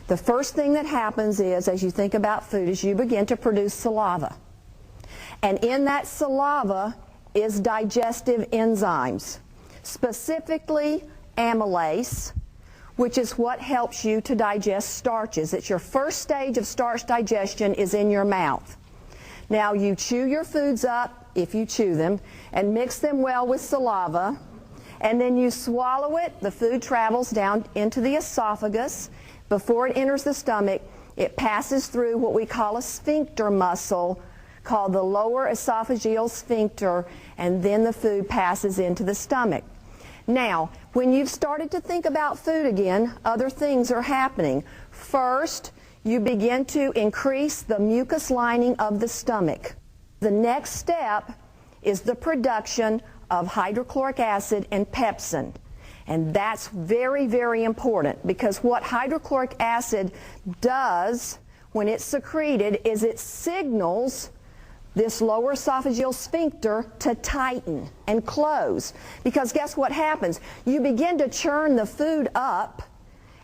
The first thing that happens is, as you think about food, is you begin to produce saliva. And in that saliva is digestive enzymes, specifically amylase, which is what helps you to digest starches. It's your first stage of starch digestion is in your mouth. Now you chew your foods up, if you chew them, and mix them well with saliva, and then you swallow it. The food travels down into the esophagus. Before it enters the stomach, it passes through what we call a sphincter muscle called the lower esophageal sphincter, and then the food passes into the stomach. Now, when you've started to think about food again, other things are happening. First, you begin to increase the mucus lining of the stomach. The next step is the production of hydrochloric acid and pepsin. And that's very, very important, because what hydrochloric acid does when it's secreted is it signals this lower esophageal sphincter to tighten and close. Because guess what happens? You begin to churn the food up,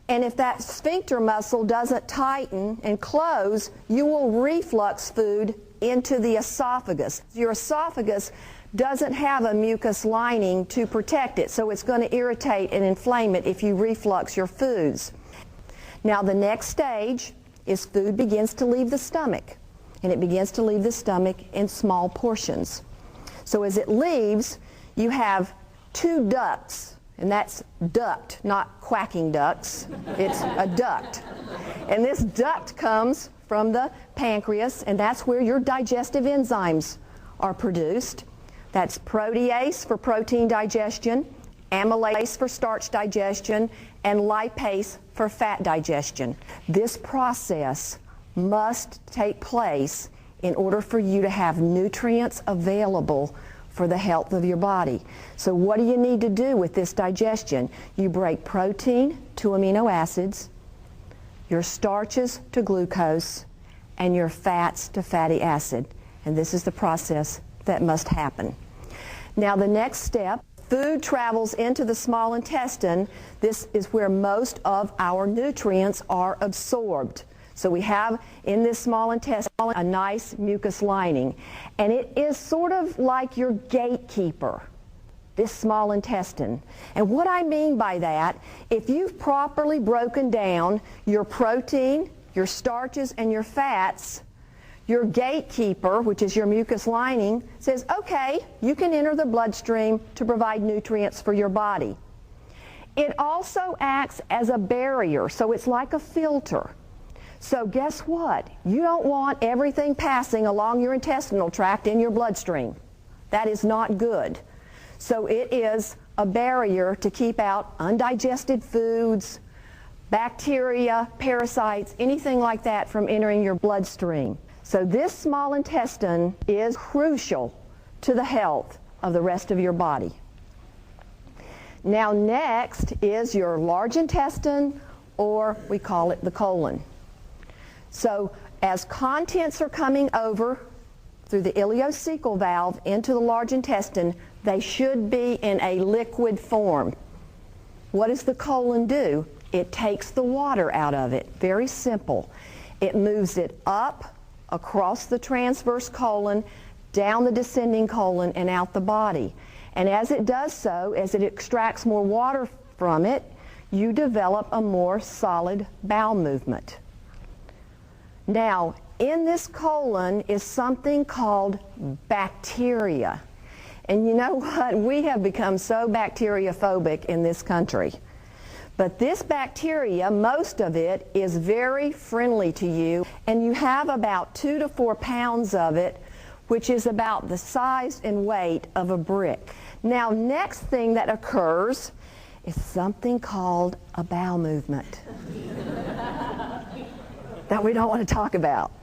and if that sphincter muscle doesn't tighten and close, you will reflux food into the esophagus. Your esophagus doesn't have a mucus lining to protect it, so it's going to irritate and inflame it if you reflux your foods. Now the next stage is food begins to leave the stomach, and it begins to leave the stomach in small portions. So as it leaves, you have two ducts, and that's duct, not quacking ducks. It's a duct. And this duct comes from the pancreas, and that's where your digestive enzymes are produced. That's protease for protein digestion, amylase for starch digestion, and lipase for fat digestion. This process must take place in order for you to have nutrients available for the health of your body. So what do you need to do with this digestion? You break protein to amino acids, your starches to glucose, and your fats to fatty acid. And this is the process that must happen. Now the next step, food travels into the small intestine. This is where most of our nutrients are absorbed. So we have in this small intestine a nice mucus lining, and it is sort of like your gatekeeper, this small intestine. And what I mean by that, if you've properly broken down your protein, your starches, and your fats, your gatekeeper, which is your mucus lining, says, okay, you can enter the bloodstream to provide nutrients for your body. It also acts as a barrier, so it's like a filter. So guess what? You don't want everything passing along your intestinal tract in your bloodstream. That is not good. So it is a barrier to keep out undigested foods, bacteria, parasites, anything like that from entering your bloodstream. So this small intestine is crucial to the health of the rest of your body. Now next is your large intestine, or we call it the colon. So as contents are coming over through the ileocecal valve into the large intestine, they should be in a liquid form. What does the colon do? It takes the water out of it. Very simple. It moves it up across the transverse colon, down the descending colon, and out the body. And as it does so, as it extracts more water from it, you develop a more solid bowel movement. Now, in this colon is something called bacteria. And you know what? We have become so bacteriophobic in this country. But this bacteria, most of it, is very friendly to you, and you have about 2 to 4 pounds of it, which is about the size and weight of a brick. Now, next thing that occurs is something called a bowel movement that we don't want to talk about.